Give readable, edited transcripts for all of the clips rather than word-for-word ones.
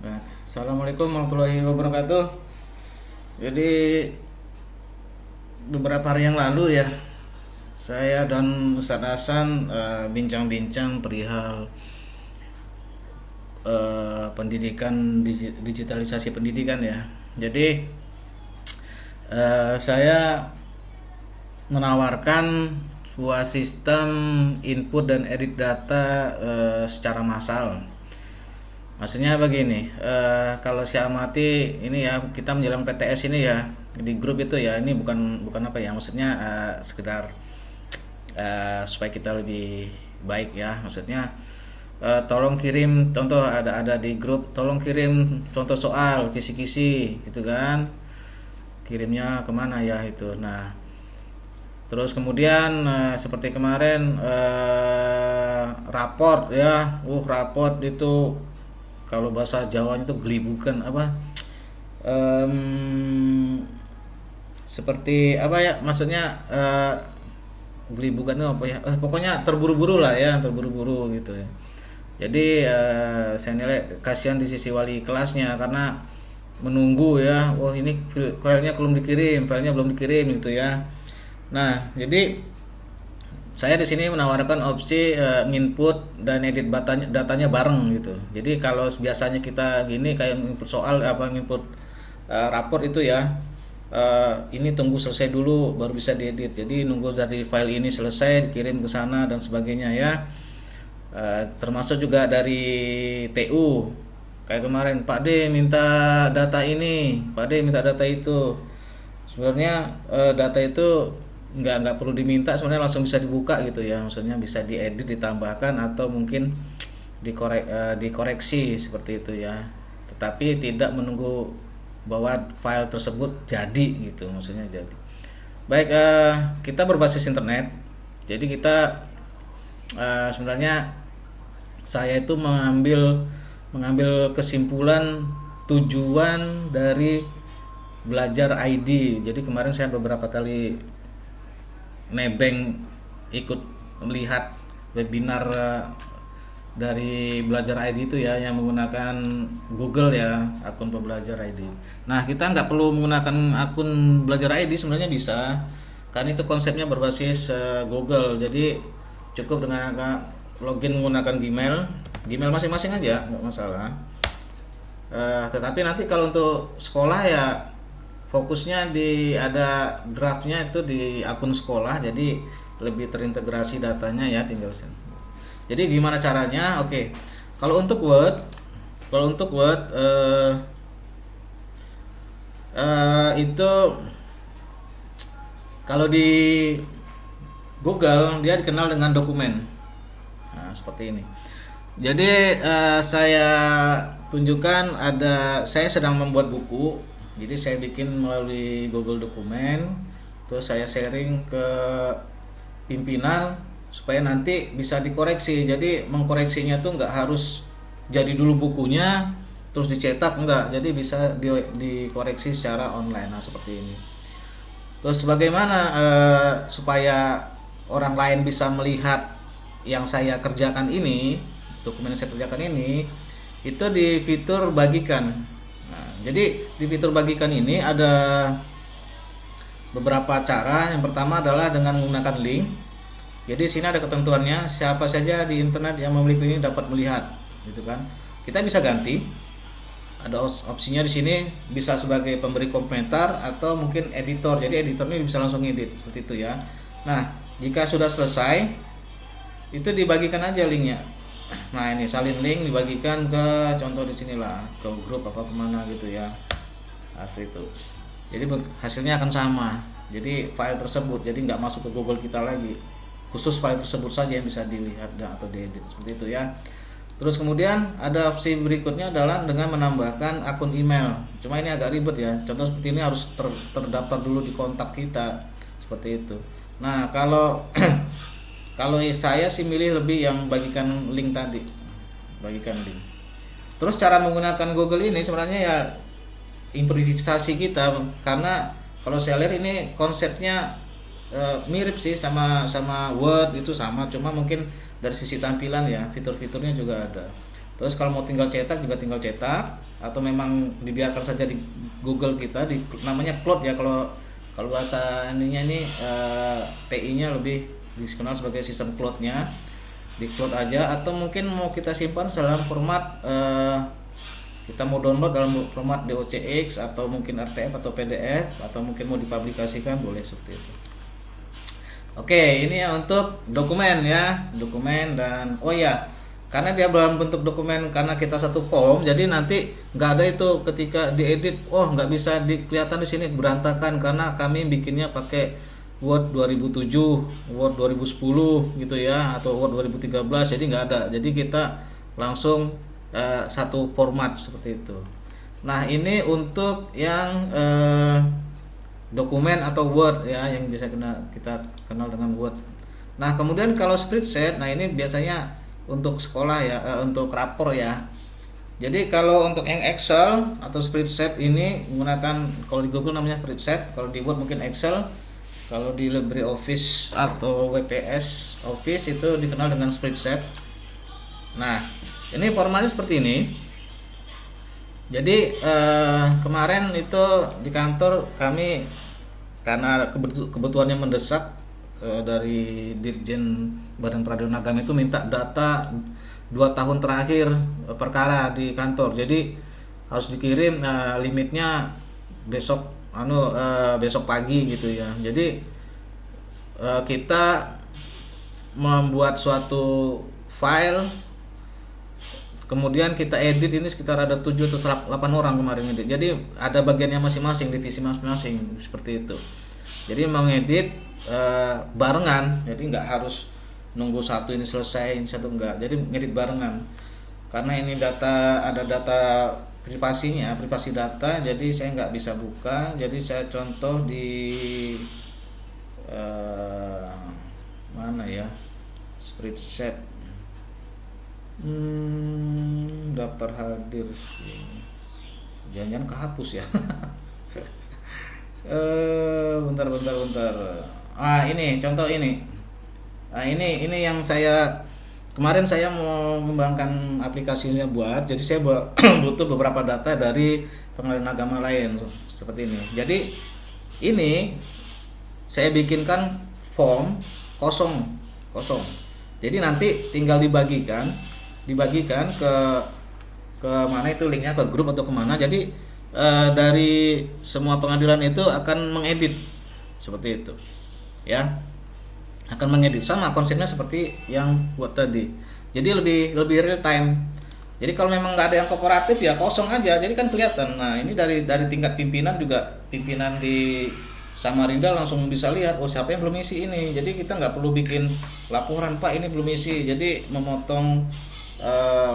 Nah, Assalamualaikum warahmatullahi wabarakatuh. Jadi beberapa hari yang lalu ya, saya dan Ustadz Hasan bincang-bincang perihal pendidikan, digitalisasi pendidikan ya. Jadi saya menawarkan sebuah sistem input dan edit data secara massal. Maksudnya begini, kalau saya amati ini ya, kita menjelang PTS ini ya, di grup itu ya, ini bukan bukan apa ya, maksudnya sekedar supaya kita lebih baik ya, maksudnya tolong kirim contoh, ada di grup, tolong kirim contoh soal kisi-kisi gitu kan, kirimnya kemana ya itu. Nah, terus kemudian seperti kemarin raport ya, raport itu kalau bahasa Jawanya itu gelibukan apa, em, seperti apa ya, maksudnya gelibukan itu apa ya, pokoknya terburu-buru lah ya, terburu-buru gitu ya. Jadi saya nilai kasihan di sisi wali kelasnya karena menunggu ya, wah ini filenya belum dikirim gitu ya. Nah, jadi saya di sini menawarkan opsi input dan edit datanya bareng gitu. Jadi kalau biasanya kita gini kayak input soal apa input raport itu ya, ini tunggu selesai dulu baru bisa diedit. Jadi nunggu dari file ini selesai dikirim ke sana dan sebagainya ya. Termasuk juga dari TU. Kayak kemarin Pak D minta data ini, Pak D minta data itu. Sebenarnya data itu nggak perlu diminta, sebenarnya langsung bisa dibuka gitu ya, maksudnya bisa diedit, ditambahkan atau mungkin dikoreksi seperti itu ya, tetapi tidak menunggu bahwa file tersebut jadi gitu, maksudnya jadi baik. Kita berbasis internet, jadi kita sebenarnya saya itu mengambil kesimpulan tujuan dari belajar ID. Jadi kemarin saya beberapa kali nebeng ikut melihat webinar dari belajar ID itu ya, yang menggunakan Google ya, akun pembelajar ID. Nah, kita nggak perlu menggunakan akun belajar ID, sebenarnya bisa, kan itu konsepnya berbasis Google. Jadi cukup dengan login menggunakan Gmail masing-masing aja, nggak masalah. Tetapi nanti kalau untuk sekolah ya, fokusnya di ada draftnya itu di akun sekolah, jadi lebih terintegrasi datanya ya, tinggal sini. Jadi gimana caranya? Oke, kalau untuk Word, kalau untuk Word itu kalau di Google dia dikenal dengan dokumen. Nah, seperti ini. Jadi saya tunjukkan, saya sedang membuat buku. Jadi saya bikin melalui Google Dokumen, terus saya sharing ke pimpinan supaya nanti bisa dikoreksi. Jadi mengkoreksinya tuh nggak harus jadi dulu bukunya terus dicetak, enggak. Jadi bisa dikoreksi secara online. Nah, seperti ini. Terus bagaimana supaya orang lain bisa melihat yang saya kerjakan ini, dokumen yang saya kerjakan ini, itu di fitur bagikan. Nah, jadi di fitur bagikan ini ada beberapa cara. Yang pertama adalah dengan menggunakan link. Jadi di sini ada ketentuannya, siapa saja di internet yang memiliki link dapat melihat, gitu kan. Kita bisa ganti. Ada opsinya di sini, bisa sebagai pemberi komentar atau mungkin editor. Jadi editor ini bisa langsung edit seperti itu ya. Nah, jika sudah selesai, itu dibagikan aja linknya. Nah, ini salin link dibagikan ke, contoh di sinilah, ke grup apa kemana gitu ya. Nah, itu. Jadi hasilnya akan sama. Jadi file tersebut jadi nggak masuk ke Google kita lagi. Khusus file tersebut saja yang bisa dilihat dan atau diedit seperti itu ya. Terus kemudian ada opsi berikutnya adalah dengan menambahkan akun email. Cuma ini agak ribet ya. Contoh seperti ini harus terdaftar dulu di kontak kita seperti itu. Nah, kalau kalau saya sih milih lebih yang bagikan link tadi, bagikan link. Terus cara menggunakan Google ini sebenarnya ya improvisasi kita, karena kalau saya lihat ini konsepnya mirip sih sama Word, itu sama, cuma mungkin dari sisi tampilan ya, fitur-fiturnya juga ada. Terus kalau mau tinggal cetak juga tinggal cetak, atau memang dibiarkan saja di Google kita, di namanya cloud ya, kalau kalau bahasa ininya ini TI-nya lebih dikenal sebagai sistem cloud-nya, di cloud aja. Atau mungkin mau kita simpan dalam format kita mau download dalam format DOCX atau mungkin RTF atau PDF, atau mungkin mau dipublikasikan, boleh seperti itu. Oke, ini ya untuk dokumen ya, dokumen. Dan oh ya, karena dia dalam bentuk dokumen, karena kita satu form, jadi nanti nggak ada itu ketika diedit, oh nggak bisa kelihatan di sini berantakan karena kami bikinnya pakai Word 2007, Word 2010 gitu ya, atau Word 2013, jadi nggak ada. Jadi kita langsung satu format seperti itu. Nah, ini untuk yang dokumen atau Word ya, yang bisa kita kenal dengan Word. Nah, kemudian kalau spreadsheet, nah ini biasanya untuk sekolah ya, untuk rapor ya. Jadi kalau untuk yang Excel atau spreadsheet ini menggunakan, kalau di Google namanya spreadsheet, kalau di Word mungkin Excel, kalau di LibreOffice atau WPS Office itu dikenal dengan spreadsheet. Nah, ini formatnya seperti ini. Jadi kemarin itu di kantor kami, karena kebutuhannya mendesak, dari Dirjen Badan Peradilan Agama itu minta data 2 tahun terakhir perkara di kantor. Jadi harus dikirim, limitnya besok besok pagi gitu ya. Jadi kita membuat suatu file, kemudian kita edit. Ini sekitar ada 7 atau 8 orang kemarin edit. Jadi ada bagiannya masing-masing, divisi masing-masing seperti itu. Jadi mengedit barengan, jadi nggak harus nunggu satu ini selesai, satu enggak. Jadi ngedit barengan. Karena ini data, ada data privasinya, privasi data, jadi saya nggak bisa buka. Jadi saya contoh di mana ya, spreadsheet. Daftar hadir, jangan-jangan kehapus ya. Bentar. Ini contoh ini. Nah, ini yang saya kemarin saya mau mengembangkan aplikasinya buat. Jadi saya butuh beberapa data dari pengadilan agama lain seperti ini. Jadi ini saya bikinkan form kosong. Jadi nanti tinggal dibagikan ke mana itu linknya, ke grup atau kemana. Jadi dari semua pengadilan itu akan mengedit seperti itu ya, akan mengedit. Sama konsepnya seperti yang buat tadi, jadi lebih real time. Jadi kalau memang nggak ada yang kooperatif ya kosong aja, jadi kan kelihatan. Nah, ini dari tingkat pimpinan juga, pimpinan di Samarinda langsung bisa lihat, oh siapa yang belum isi ini. Jadi kita nggak perlu bikin laporan, Pak ini belum isi. Jadi memotong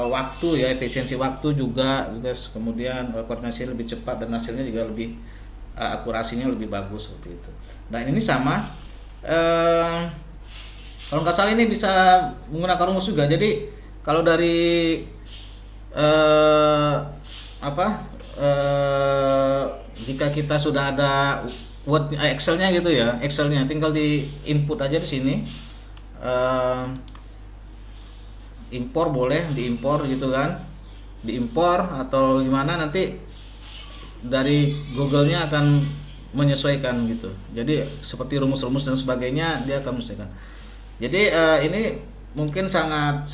waktu ya, efisiensi waktu juga, kemudian koordinasi lebih cepat dan hasilnya juga lebih akurasinya lebih bagus seperti itu. Nah, ini sama kalau nggak salah ini bisa menggunakan rumus juga. Jadi kalau dari jika kita sudah ada Word, Excel-nya gitu ya, Excel-nya tinggal di input aja di sini. Impor boleh diimpor gitu kan, diimpor atau gimana, nanti dari Google-nya akan menyesuaikan gitu. Jadi seperti rumus-rumus dan sebagainya dia akan menyesuaikan. Jadi ini mungkin sangat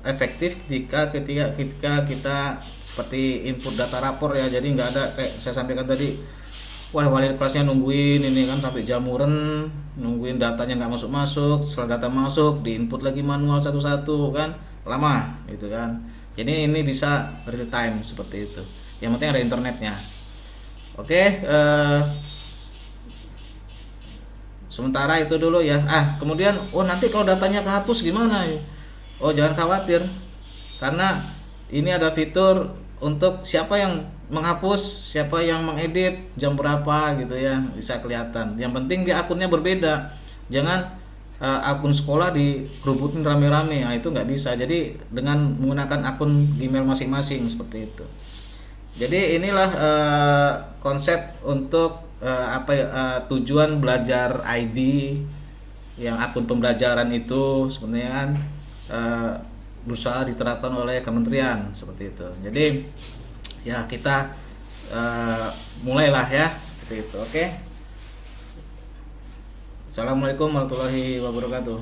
efektif ketika kita seperti input data rapor ya. Jadi nggak ada kayak saya sampaikan tadi, wah wali kelasnya nungguin ini kan sampai jamuran, nungguin datanya nggak masuk. Setelah data masuk diinput lagi manual satu-satu kan, lama gitu kan. Jadi ini bisa real time seperti itu. Yang penting ada internetnya. Oke, sementara itu dulu ya. Kemudian nanti kalau datanya kehapus gimana? Oh jangan khawatir, karena ini ada fitur untuk siapa yang menghapus, siapa yang mengedit, jam berapa gitu ya, bisa kelihatan. Yang penting di akunnya berbeda, jangan akun sekolah dikerubutin rame-rame. Nah, itu nggak bisa. Jadi dengan menggunakan akun Gmail masing-masing seperti itu. Jadi inilah konsep untuk tujuan belajar ID, yang akun pembelajaran itu sebenarnya kan berusaha diterapkan oleh kementerian seperti itu. Jadi ya kita mulailah ya seperti itu. Oke. Assalamualaikum warahmatullahi wabarakatuh.